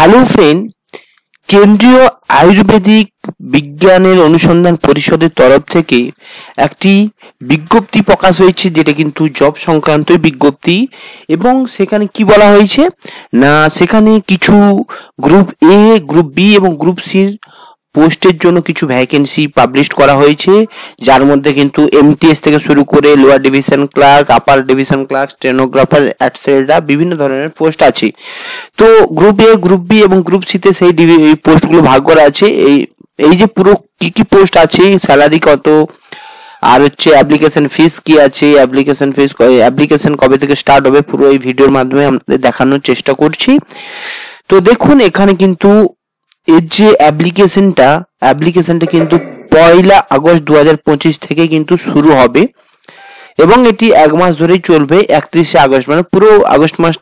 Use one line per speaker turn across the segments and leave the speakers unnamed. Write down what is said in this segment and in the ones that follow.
Hello friend, কেন্দ্রীয় আয়ুর্বেদিক বিজ্ঞানের অনুসন্ধান পরিষদের তরফ থেকে একটি বিজ্ঞপ্তি প্রকাশ হয়েছে, যেটা কিন্তু জব সংক্রান্তই বিজ্ঞপ্তি। এবং সেখানে কি বলা হয়েছে না, সেখানে কিছু গ্রুপ এ, গ্রুপ বি এবং গ্রুপ সির পোস্টের জন্য কিছু ভ্যাকেন্সি পাবলিশ করা হয়েছে, যার মধ্যে কিন্তু এমটিএস থেকে শুরু করে lower division clerk, upper division clerk, stenographer etcetera বিভিন্ন ধরনের পোস্ট আছে। তো গ্রুপ এ, গ্রুপ বি এবং গ্রুপ সিতে সেই পোস্টগুলো ভাগ করা আছে। এই যে পুরো কি কি পোস্ট আছে, স্যালারি কত, আর হচ্ছে অ্যাপ্লিকেশন ফিস কি আছে, অ্যাপ্লিকেশন কবে থেকে স্টার্ট হবে, পুরো এই ভিডিওর মাধ্যমে আমাদের দেখানোর চেষ্টা করছি। তো দেখুন, এখানে কিন্তু এর যে অ্যাপ্লিকেশনটা কিন্তু 1 আগস্ট 2025 থেকে কিন্তু শুরু হবে এবং এটি 1 মাস ধরেই চলবে, 31 আগস্ট, মানে পুরো আগস্ট মাস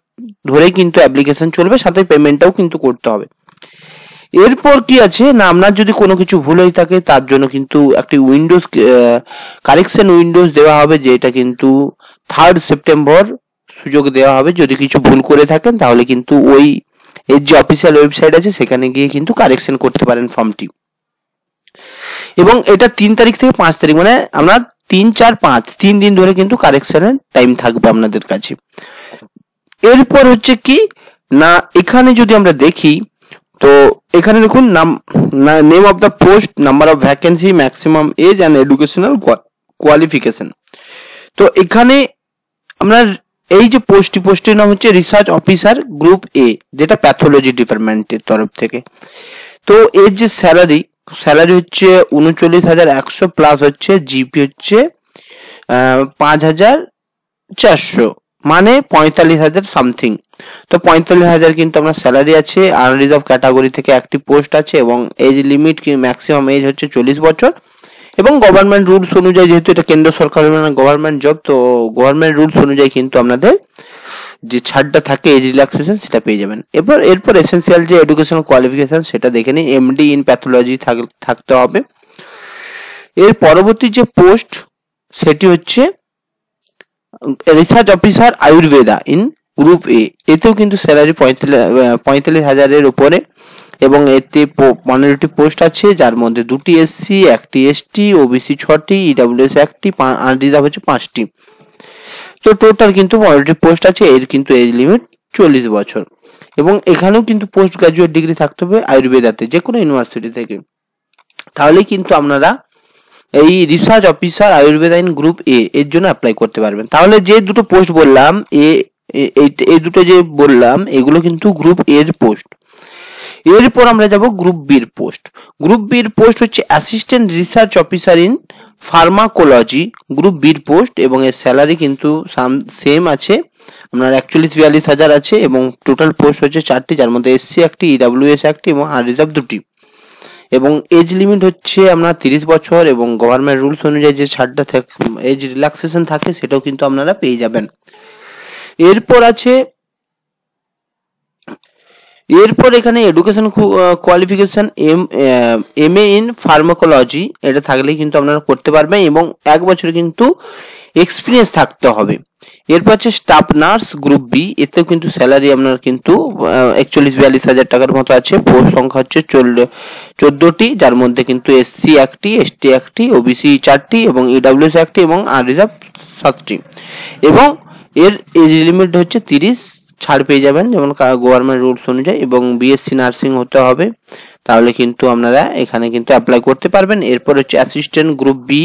ধরে কিন্তু অ্যাপ্লিকেশন চলবে, সাথে পেমেন্টটাও কিন্তু করতে হবে। এরপর কি আছে না, আপনার যদি কোনো কিছু ভুল হয়ে থাকে তার জন্য কিন্তু একটি কারেকশন উইন্ডোজ দেওয়া হবে, যেটা কিন্তু 3 সেপ্টেম্বর সুযোগ দেওয়া হবে। যদি কিছু ভুল করে থাকেন তাহলে কিন্তু ওই এর যে অফিসিয়াল ওয়েবসাইট আছে সেখানে গিয়ে কিন্তু কারেকশন করতে পারেন ফর্মটি। এবং এটা 3 তারিখ থেকে 5 তারিখ, মানে আপনার 3, 4, 5 3 দিন ধরে কিন্তু কারেকশনের টাইম থাকবে আপনাদের কাছে। এরপর হচ্ছে কি না, এখানে যদি আমরা দেখি তো এখানে দেখুন name of the post, number of vacancy, maximum age and educational qualification. তো এখানে আপনার এই যে পোস্টের নাম হচ্ছে রিসার্চ অফিসার গ্রুপ এ, যেটা প্যাথোলজি ডিপার্টমেন্টের তরফ থেকে। তো এর যে স্যালারি হচ্ছে 39,100 প্লাস হচ্ছে জিপি হচ্ছে 5,400, মানে 45,000 সামথিং। তো 45,000 কিন্তু আপনার স্যালারি আছে। আনরিজার্ভ ক্যাটাগরি থেকে একটি পোস্ট আছে এবং এজ লিমিট ম্যাক্সিমাম এজ হচ্ছে 40 বছর। এবং গভর্নমেন্ট রুলস অনুযায়ী, যেহেতু এটা কেন্দ্র সরকারের গভর্নমেন্ট জব, তো গভর্নমেন্ট রুলস অনুযায়ী কিন্তু আপনাদের যে ছাড়টা থাকে, এজ রিল্যাক্সেশন, সেটা পেয়ে যাবেন। এরপর এসেন্সিয়াল যে এডুকেশনাল কোয়ালিফিকেশন সেটা দেখে নিন, এমডি ইন প্যাথোলজি থাকতে হবে। এর পরবর্তী যে পোস্ট সেটি হচ্ছে research officer Ayurveda in group এ। এতেও কিন্তু স্যালারি 45,000-এর উপরে এবং এতে 15টি পোস্ট আছে, যার মধ্যে 2টি এসসি, 1টি এসটি, ওবিসি 6টি, ইডব্লিউএস 1টি, আনরিজার্ভ হচ্ছে 5টি। তো টোটাল কিন্তু 15টি পোস্ট আছে। এর কিন্তু এজ লিমিট 40 বছর এবং এখানেও কিন্তু পোস্ট গ্রাজুয়েট ডিগ্রি থাকতে হবে আয়ুর্বেদাতে, যে কোনো ইউনিভার্সিটি থেকে। তাহলেই কিন্তু আপনারা এই research officer Ayurveda in group এ এর জন্য অ্যাপ্লাই করতে পারবেন। তাহলে যে দুটো পোস্ট বললাম, এই দুটো যে বললাম, এগুলো কিন্তু গ্রুপ এর পোস্ট। এরপর আমরা যাব গ্রুপ বির পোস্ট। গ্রুপ বির পোস্ট হচ্ছে assistant research officer in pharmacology, group বির পোস্ট, এবং এর স্যালারি কিন্তু সেম আছে, আপনার 41-42,000 আছে এবং টোটাল পোস্ট হচ্ছে 4টি, যার মধ্যে এসসি 1টি, ইডব্লিউএস 1টি এবং আনরিজার্ভ 2টি। এবং এজ লিমিট হচ্ছে আপনার 30 বছর এবং গভর্নমেন্ট রুলস অনুযায়ী যে ছাড়টা এজ রিল্যাক্সেশন থাকে সেটাও কিন্তু আপনারা পেয়ে যাবেন। এরপর এখানে education qualification MA in pharmacology, এটা থাকলেই কিন্তু আপনারা করতে পারবেন এবং 1 বছর কিন্তু এক্সপিরিয়েন্স থাকতে হবে। এরপর হচ্ছে স্টাফ নার্স গ্রুপ বি, এতেও কিন্তু স্যালারি আপনার কিন্তু 41-42,000 টাকার মতো আছে। পোস্ট সংখ্যা হচ্ছে 14টি, যার মধ্যে কিন্তু এসসি 1টি, এসটি 1টি, ওবিসি 4টি এবং ইডব্লিউএস 1টি এবং আনরিজার্ভ 7টি। এবং এর এজ লিমিট হচ্ছে 30, ছাড় পেয়ে যাবেন যেমন গভর্নমেন্ট রুলস অনুযায়ী, এবং বিএসসি নার্সিং হতে হবে, তাহলে কিন্তু আপনারা এখানে কিন্তু অ্যাপ্লাই করতে পারবেন। এরপর হচ্ছে অ্যাসিস্ট্যান্ট গ্রুপ বি,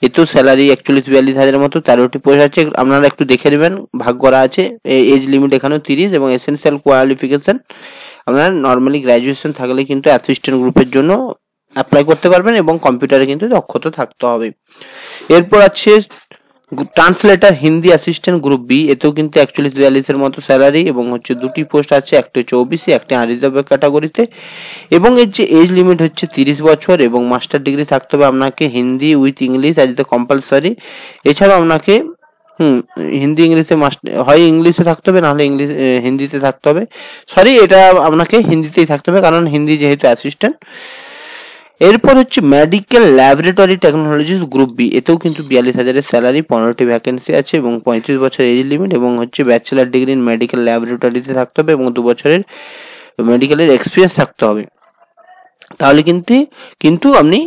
এতেও স্যালারি 41-42,000 মতো, 13টি পোস্ট আছে, আপনারা একটু দেখে নেবেন, ভাগ করা আছে। এজ লিমিট এখানেও 30 এবং এসেনশিয়াল কোয়ালিফিকেশন আপনারা নর্মালি গ্র্যাজুয়েশন থাকলে কিন্তু অ্যাসিস্ট্যান্ট গ্রুপের জন্য অ্যাপ্লাই করতে পারবেন এবং কম্পিউটারে কিন্তু দক্ষতা থাকতে হবে। এরপর আছে translator Hindi assistant group B, এতেও কিন্তু 41-42,000-এর মতো স্যালারি এবং হচ্ছে 2টি পোস্ট আছে, একটি হচ্ছে ওবিসি, একটি আনরিজার্ভ ক্যাটাগরিতে। এবং এর যে এজ লিমিট হচ্ছে 30 বছর এবং মাস্টার ডিগ্রি থাকতে হবে আপনাকে হিন্দি উইথ ইংলিশ, আর যেটা কম্পালসারি। এছাড়াও আপনাকে হিন্দি ইংলিশে হয় ইংলিশে থাকতে হবে, নাহলে হিন্দিতে থাকতে হবে। এটা আপনাকে হিন্দিতেই থাকতে হবে, কারণ হিন্দি যেহেতু অ্যাসিস্ট্যান্ট। এরপর হচ্ছে medical laboratory technologies group B, এতেও কিন্তু 42,000-এর স্যালারি, 15টি ভ্যাকেন্সি আছে এবং 35 বছর এজ লিমিট এবং হচ্ছে ব্যাচেলার ডিগ্রি ইন মেডিকেল ল্যাবরেটরিতে থাকতে হবে এবং 2 বছরের মেডিকেলের এক্সপিরিয়েন্স থাকতে হবে, তাহলে কিন্তু আপনি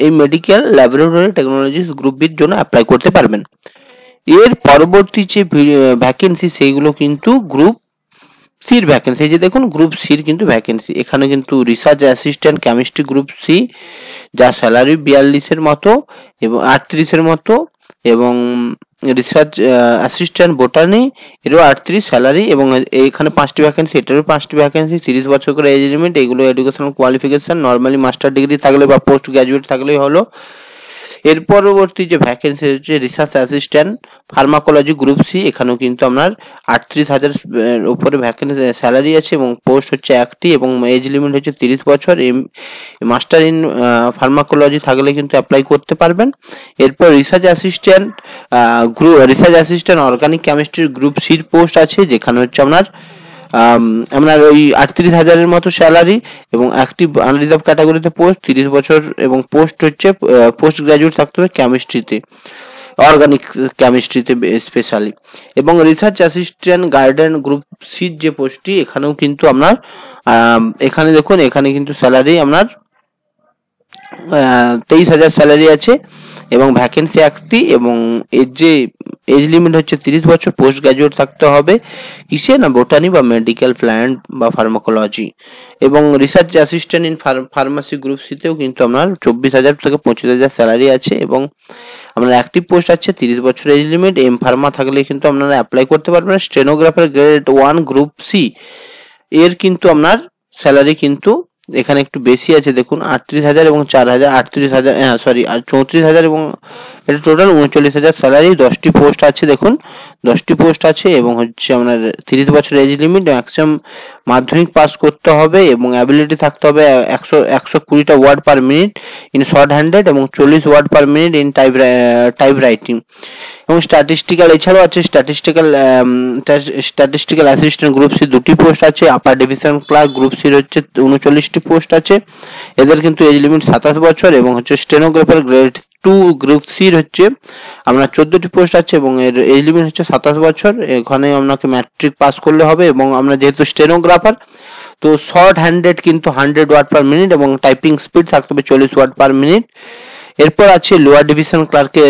এই মেডিকেল ল্যাবরেটরি টেকনোলজিস গ্রুপ বির জন্য অ্যাপ্লাই করতে পারবেন। এর পরবর্তী যে ভ্যাকেন্সি সেইগুলো কিন্তু গ্রুপ সির ভ্যাকেন্সি। যে দেখুন গ্রুপ সির কিন্তু ভ্যাকেন্সি, এখানে কিন্তু research assistant chemistry group C, যা স্যালারি 42-এর মতো এবং 38-এর মতো, এবং রিসার্চ অ্যাসিস্ট্যান্ট বোটানি এরও 38 স্যালারি, এবং এখানে 5টি ভ্যাকেন্সি, এটারও 5টি ভ্যাকেন্সি, 30 বছর করে এজ লিমিট। এগুলো educational qualification normally master degree থাকলে বা পোস্ট গ্র্যাজুয়েট থাকলেই হলো। এর পরবর্তী যে ভ্যাকেন্সি হচ্ছে research assistant pharmacology group C, এখানেও কিন্তু আপনার 38,000 উপরে ভ্যাকেন্সি স্যালারি আছে এবং পোস্ট হচ্ছে 1টি, এবং এজ লিমিট হচ্ছে 30 বছর। মাস্টার ইন ফার্মাকোলজি থাকলে কিন্তু অ্যাপ্লাই করতে পারবেন। এরপর research assistant organic chemistry group সির পোস্ট আছে, যেখানে হচ্ছে আপনার ওই 38,000-এর মতো স্যালারি এবং একটি আনরিজার্ভ ক্যাটাগরিতে পোস্ট, 30 বছর, এবং পোস্ট হচ্ছে পোস্ট গ্রাজুয়েট থাকতে হবে কেমিস্ট্রিতে, অর্গানিক কেমিস্ট্রিতে স্পেশালি। এবং রিসার্চ অ্যাসিস্ট্যান্ট গার্ডেন গ্রুপ সির যে পোস্টটি, এখানেও কিন্তু আপনার এখানে দেখুন, এখানে কিন্তু স্যালারি আপনার 23,000 স্যালারি আছে এবং ভ্যাকেন্সি 1টি, এবং এর যে এজ লিমিট হচ্ছে 30 বছর, পোস্ট গ্র্যাজুয়েট থাকতে হবে কিসে না বোটানি বা মেডিকেল প্ল্যান্ট বা ফার্মাকোলজি। এবং research assistant in pharmacy group সিতেও কিন্তু আপনার 24,000 থেকে 25,000 স্যালারি আছে এবং আপনার অ্যাক্টিভ পোস্ট আছে, 30 বছর এজ লিমিট। এম ফার্মা থাকলে কিন্তু আপনারা অ্যাপ্লাই করতে পারবেন। স্টেনোগ্রাফার গ্রেড 1 গ্রুপ সি এর কিন্তু আপনার স্যালারি কিন্তু এখানে একটু বেশি আছে, দেখুন 38,000 এবং 4,000, 38,000 আর 34,000 এবং এটা টোটাল 39,000 স্যালারি। 10টি পোস্ট আছে, দেখুন 10টি পোস্ট আছে, এবং হচ্ছে আপনার 30 বছর age limit, maximum Madhyamik pass করতে হবে এবং অ্যাবিলিটি থাকতে হবে 120টা word per minute in short handed এবং 40 word per minute in type writing. এবং স্ট্যাটিস্টিক্যাল এছাড়াও আছে স্ট্যাটিস্টিক্যাল অ্যাসিস্ট্যান্ট গ্রুপ সি 2টি পোস্ট আছে। আপার ডিভিশন ক্লার্ক গ্রুপ সির হচ্ছে 39টি পোস্ট আছে, এদের কিন্তু এজ লিমিট 27 বছর। এবং হচ্ছে স্টেনোগ্রাফার গ্রেড 2 গ্রুপ সির হচ্ছে আপনার 14টি পোস্ট আছে এবং এর এজ লিমিট হচ্ছে 27 বছর। এখানে আপনাকে ম্যাট্রিক পাস করলে হবে এবং আমরা যেহেতু স্টেনোগ্রাফার তো শর্ট হ্যান্ডেড কিন্তু 100 ওয়ার্ড পার মিনিট এবং টাইপিং স্পিড থাকতে হবে 40 ওয়ার্ড পার মিনিট। এরপর আছে লোয়ার ডিভিশন ক্লার্কে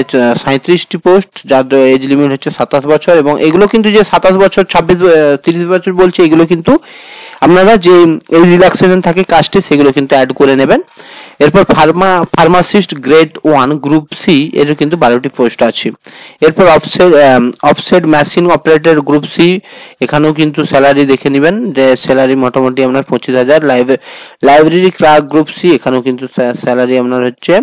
37টি পোস্ট, যার এজ লিমিট হচ্ছে 27 বছর। এবং এগুলো কিন্তু যে 27 বছর 30 বছর বলছে, এগুলো কিন্তু আপনারা যে এজ রিল্যাক্সেশন থাকে কাস্টে সেগুলো কিন্তু অ্যাড করে নেবেন। এরপর ফার্মাসিস্ট গ্রেড 1 গ্রুপ সি এর কিন্তু 12টি পোস্ট আছে। এরপর offset machine operator group C, এখানেও কিন্তু স্যালারি দেখে নেবেন, যে স্যালারি মোটামুটি আপনার 25,000। লাইব্রেরি ক্লার্ক গ্রুপ সি, এখানেও কিন্তু স্যালারি আপনার হচ্ছে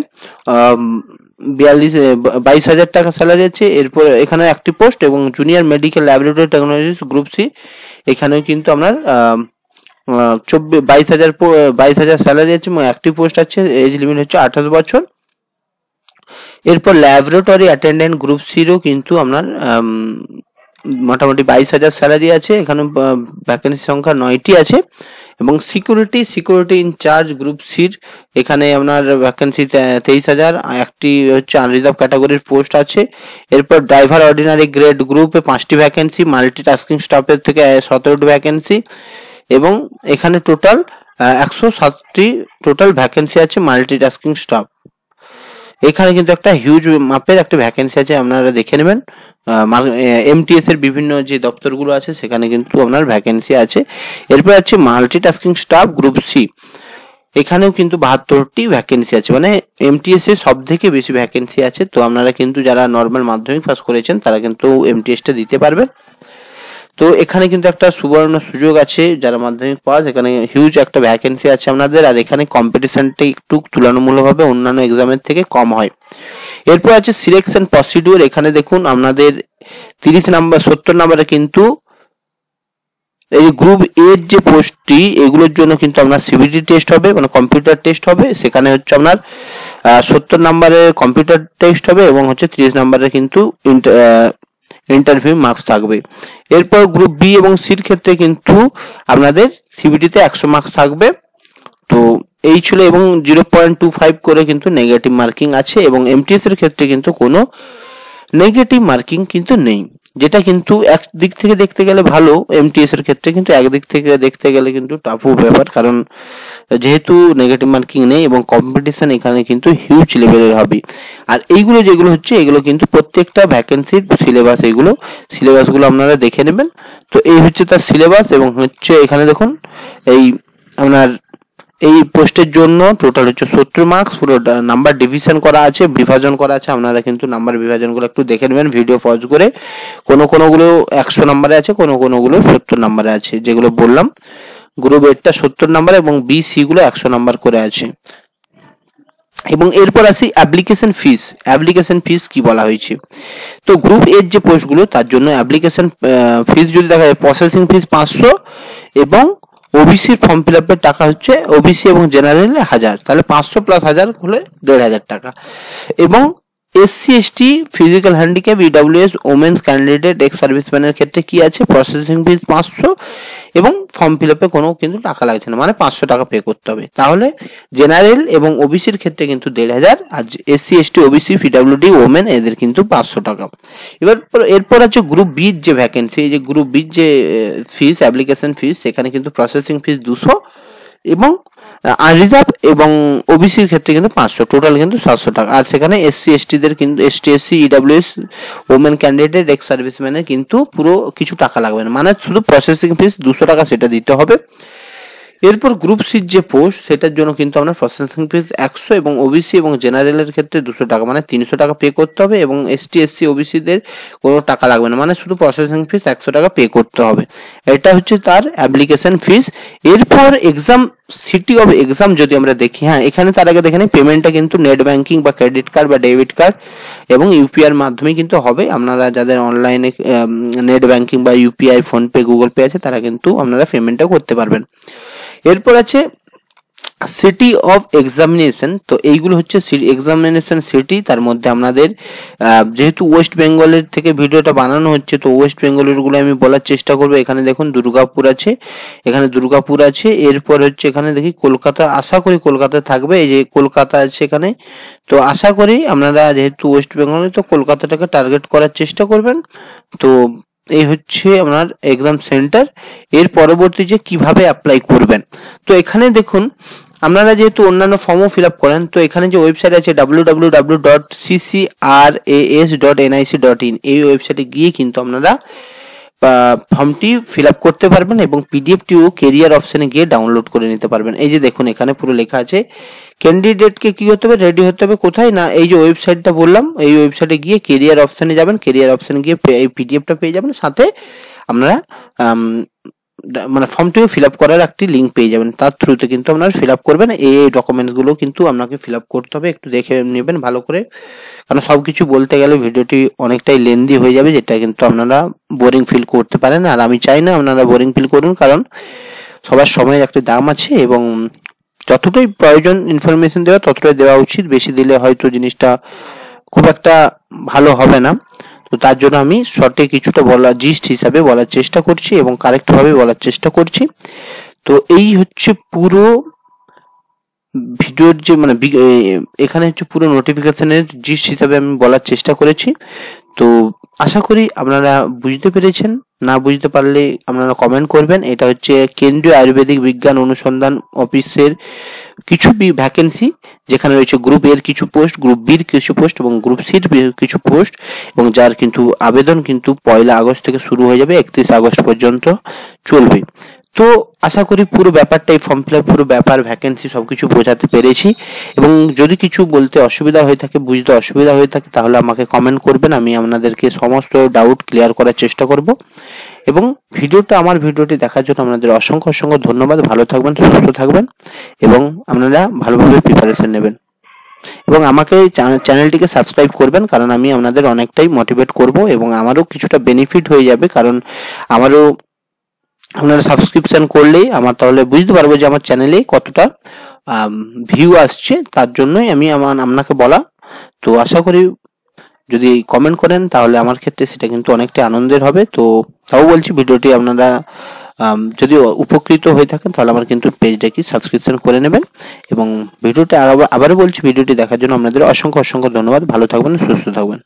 22,000 টাকা স্যালারি আছে। এরপর এখানে একটি পোস্ট। এবং junior medical laboratory technologies group C, এখানেও কিন্তু আপনার 22,000 স্যালারি আছে এবং একটি পোস্ট আছে, এজ লিমিট হচ্ছে 28 বছর। এরপর ল্যাবরেটরি অ্যাটেন্ডেন্ট গ্রুপ সিরও কিন্তু আপনার মোটামুটি 22,000 স্যালারি আছে, এখানে ভ্যাকেন্সি সংখ্যা 9টি আছে। এবং সিকিউরিটি ইনচার্জ গ্রুপ সির, এখানে আপনার ভ্যাকেন্সি 23,000, একটি হচ্ছে আনরিজার্ভ ক্যাটাগরির পোস্ট আছে। এরপর ড্রাইভার অর্ডিনারি গ্রেড গ্রুপে 5টি ভ্যাকেন্সি, মাল্টিটাস্কিং স্টাফের থেকে 17টি ভ্যাকেন্সি, এবং এখানে টোটাল 107টি টোটাল ভ্যাকেন্সি আছে মাল্টিটাস্কিং স্টাফ। এখানে কিন্তু একটা হিউজ মাপের একটা ভ্যাকেন্সি আছে, আপনারা দেখে নেবেন। এমটিএস এর বিভিন্ন যে দপ্তরগুলো আছে সেখানে কিন্তু আপনার ভ্যাকেন্সি আছে। এরপর আছে মাল্টিটাস্কিং স্টাফ গ্রুপ সি, এখানেও কিন্তু 72টি ভ্যাকেন্সি আছে, মানে এমটিএস এর সব থেকে বেশি ভ্যাকেন্সি আছে। তো আপনারা কিন্তু যারা নর্মাল মাধ্যমিক পাস করেছেন তারা কিন্তু এমটিএসটা দিতে পারবেন। তো এখানে কিন্তু একটা সুবর্ণ সুযোগ আছে, যারা মাধ্যমিক পাস, এখানে হিউজ একটা ভ্যাকেন্সি আছে আপনাদের। আর এখানে কম্পিটিশনটা একটু তুলনামূলকভাবে অন্যান্য এক্সামের থেকে কম হয়। এরপর আছে সিলেকশন প্রসিডিউর, এখানে দেখুন আপনাদের 70 নম্বরে কিন্তু এই গ্রুপ এর যে পোস্টটি, এগুলোর জন্য কিন্তু আপনার সিবিটি টেস্ট হবে, মানে কম্পিউটার টেস্ট হবে। সেখানে হচ্ছে আপনার 70 নম্বরের কম্পিউটার টেস্ট হবে এবং হচ্ছে 30 নম্বরের কিন্তু ইন্টারভিউ মার্কস থাকবে। এরপর গ্রুপ বি এবং সির ক্ষেত্রে কিন্তু আপনাদের সিবিটিতে 100 মার্কস থাকবে। তো এই ছিল, এবং 0.25 করে কিন্তু নেগেটিভ মার্কিং আছে। এবং এমটিএস এর ক্ষেত্রে কিন্তু কোনো নেগেটিভ মার্কিং কিন্তু নেই। যেটা কিন্তু একদিক থেকে দেখতে গেলে ভালো এমটিএস এর ক্ষেত্রে, কিন্তু একদিক থেকে দেখতে গেলে কিন্তু টাফও ব্যাপার, কারণ যেহেতু নেগেটিভ মার্কিং নেই এবং কম্পিটিশন এখানে কিন্তু হিউজ লেভেলের হবে। আর এইগুলো যেগুলো হচ্ছে এগুলো কিন্তু প্রত্যেকটা ভ্যাকেন্সির সিলেবাস, এইগুলো সিলেবাসগুলো আপনারা দেখে নেবেন। তো এই হচ্ছে তার সিলেবাস, এবং হচ্ছে এখানে দেখুন এই আপনার এই পোস্টের জন্য টোটাল হচ্ছে 70 মার্কস, পুরো নাম্বার ডিভিশন করা আছে, বিভাজন করা আছে। আপনারা কিন্তু নাম্বার বিভাজনগুলো একটু দেখে নেবেন ভিডিও পজ করে। কোনোগুলো 100 নাম্বারে আছে, কোনোগুলো 70 নাম্বারে আছে, যেগুলো বললাম। গ্রুপ এরটা 70 নাম্বার এবং বি সি গুলো 100 নাম্বার করে আছে। এবং এরপর আসি অ্যাপ্লিকেশন ফিস। অ্যাপ্লিকেশন ফিস কি বলা হয়েছে, তো গ্রুপ এর যে পোস্টগুলো তার জন্য অ্যাপ্লিকেশন ফিস যদি দেখা যায়, প্রসেসিং ফিস 500 এবং ওবিসির ফর্ম ফিল আপের টাকা হচ্ছে ওবিসি এবং জেনারেল 1000, তাহলে 500 প্লাস 1000 হলে 1500 টাকা। এবং SC ST physical handicap EWS women's candidate ex সার্ভিসম্যানের ক্ষেত্রে কি আছে, প্রসেসিং ফিস 500 এবং ফর্ম ফিল আপে কোনো কিন্তু টাকা লাগছে না, মানে 500 টাকা পে করতে হবে। তাহলে জেনারেল এবং ওবিসির ক্ষেত্রে কিন্তু 1500, আর SC ST OBC PWD women এদের কিন্তু 500 টাকা। এরপর আছে গ্রুপ বির যে ভ্যাকেন্সি, এই যে গ্রুপ বির যে ফিস অ্যাপ্লিকেশন ফিস, সেখানে কিন্তু প্রসেসিং ফিস 200 এবং আনরিজার্ভ এবং ওবিসির ক্ষেত্রে কিন্তু 500, টোটাল কিন্তু 700 টাকা। আর সেখানে এসসি এসটিদের কিন্তু ST EWS women candidate ex সার্ভিসম্যানের কিন্তু পুরো কিছু টাকা লাগবে না, মানে শুধু প্রসেসিং ফিস 200 টাকা সেটা দিতে হবে। এরপর গ্রুপ সির যে পোস্ট সেটার জন্য কিন্তু আমরা প্রসেসিং ফিস 100 এবং ওবিসি এবং জেনারেলের ক্ষেত্রে 200 টাকা, মানে 300 টাকা পে করতে হবে। এবং এসটি এসসি ওবিসিদের কোনো টাকা লাগবে না, মানে শুধু প্রসেসিং ফিস 100 টাকা পে করতে হবে। এটা হচ্ছে তার অ্যাপ্লিকেশন ফিস। এরপর এক্সাম, সিটি অফ এক্সাম যদি আমরা দেখি, হ্যাঁ এখানে তার আগে দেখেন পেমেন্টটা কিন্তু নেট ব্যাংকিং বা ক্রেডিট কার্ড বা ডেবিট কার্ড এবং ইউপিআই মাধ্যমে কিন্তু হবে। আপনারা যাদের অনলাইনে নেট ব্যাংকিং বা ইউপিআই ফোনপে গুগল পে আছে তারা কিন্তু আপনারা পেমেন্টটা করতে পারবেন। এরপর আছে সিটি অফ এক্সামিনেশন। তো এইগুলো হচ্ছে এক্সামিনেশন সিটি, তার মধ্যে আপনাদের যেহেতু ওয়েস্ট বেঙ্গলের থেকে ভিডিওটা বানানো হচ্ছে, তো ওয়েস্ট বেঙ্গলের গুলো আমি বলার চেষ্টা করবো। এখানে দেখুন দুর্গাপুর আছে, এখানে দুর্গাপুর আছে। এরপর হচ্ছে এখানে দেখি কলকাতা, আশা করি কলকাতা থাকবে, এই যে কলকাতা আছে এখানে। তো আশা করি আপনারা যেহেতু ওয়েস্ট বেঙ্গলে, তো কলকাতাটাকে টার্গেট করার চেষ্টা করবেন। তো এই হচ্ছে আপনার এক্সাম সেন্টার। এর পরবর্তী যে কিভাবে অ্যাপ্লাই করবেন, তো এখানে দেখুন আপনারা যেহেতু অন্যান্য ফর্মও ফিল আপ করেন, তো এখানে যে ওয়েবসাইট আছে www.ccras.nic.in, এই ওয়েবসাইটে গিয়ে কিন্তু আপনারা ফর্মটি ফিল আপ করতে পারবেন এবং পিডিএফটিও কেরিয়ার অপশনে গিয়ে ডাউনলোড করে নিতে পারবেন। এই যে দেখুন এখানে পুরো লেখা আছে ক্যান্ডিডেটকে কি হতে হবে, রেডি হতে হবে কোথায় না, এই যে ওয়েবসাইটটা বললাম, এই ওয়েবসাইটে গিয়ে কেরিয়ার অপশনে যাবেন, কেরিয়ার অপশনে গিয়ে এই পিডিএফটা পেয়ে যাবেন, সাথে আপনারা মানে ফর্মটিও ফিল আপ করার একটি লিঙ্ক পেয়ে যাবেন, তার থ্রুতে কিন্তু আপনারা ফিল আপ করবেন। এই ডকুমেন্টসগুলো কিন্তু আপনাকে ফিল আপ করতে হবে, একটু দেখে নেবেন ভালো করে, কারণ সব কিছু বলতে গেলে ভিডিওটি অনেকটাই লেন্দি হয়ে যাবে, যেটা কিন্তু আপনারা বোরিং ফিল করতে পারেন। আর আমি চাই না আপনারা বোরিং ফিল করুন, কারণ সবার সময়ের একটা দাম আছে এবং যতটাই প্রয়োজন ইনফরমেশন দেওয়া ততটাই দেওয়া উচিত, বেশি দিলে হয়তো জিনিসটা খুব একটা ভালো হবে না। তো তার জন্য আমি শর্টে কিছুটা বলা জিস্ট হিসাবে বলার চেষ্টা করছি এবং কারেক্ট ভাবে বলার চেষ্টা করছি। তো এই হচ্ছে পুরো ভিডিওর যে মানে এখানে হচ্ছে পুরো নোটিফিকেশনের জিস্ট হিসাবে আমি বলার চেষ্টা করেছি। তো আশা করি আপনারা বুঝতে পেরেছেন, না বুঝতে পারলে আপনারা কমেন্ট করবেন। এটা হচ্ছে কেন্দ্রীয় আয়ুর্বেদিক বিজ্ঞান অনুসন্ধান অফিসের কিছু ভ্যাকেন্সি, যেখানে রয়েছে গ্রুপ এর কিছু পোস্ট, গ্রুপ বির কিছু পোস্ট এবং গ্রুপ সির কিছু পোস্ট, এবং যার কিন্তু আবেদন কিন্তু 1 আগস্ট থেকে শুরু হয়ে যাবে, 31 আগস্ট পর্যন্ত চলবে। তো আশা করি পুরো ব্যাপারটা, এই ফর্ম ফিল আপ পুরো ব্যাপার ভ্যাকেন্সি সবকিছু বোঝাতে পেরেছি। এবং যদি কিছু বলতে অসুবিধা হয়ে থাকে, বুঝতে অসুবিধা হয়ে থাকে, তাহলে আমাকে কমেন্ট করবেন, আমি আপনাদেরকে সমস্ত ডাউট ক্লিয়ার করার চেষ্টা করব। এবং আমার ভিডিওটি দেখার জন্য আপনাদের অসংখ্য অসংখ্য ধন্যবাদ। ভালো থাকবেন, সুস্থ থাকবেন এবং আপনারা ভালোভাবে প্রিপারেশন নেবেন এবং আমাকে চ্যানেলটিকে সাবস্ক্রাইব করবেন, কারণ আমি আপনাদের অনেকটাই মোটিভেট করব এবং আমারও কিছুটা বেনিফিট হয়ে যাবে, কারণ আমারও আপনারা সাবস্ক্রিপশন করলেই আমার তাহলে বুঝতে পারবো যে আমার চ্যানেলে কতটা ভিউ আসছে, তার জন্যই আমি আপনাকে বলা। তো আশা করি যদি কমেন্ট করেন তাহলে আমার ক্ষেত্রে সেটা কিন্তু অনেকটা আনন্দের হবে। তো তাও বলছি ভিডিওটি আপনারা যদি উপকৃত হয়ে থাকেন তাহলে আমার কিন্তু পেজটাকে সাবস্ক্রিপশন করে নেবেন। এবং ভিডিওটি আবারও বলছি, ভিডিওটি দেখার জন্য আপনাদের অসংখ্য অসংখ্য ধন্যবাদ। ভালো থাকবেন, সুস্থ থাকবেন।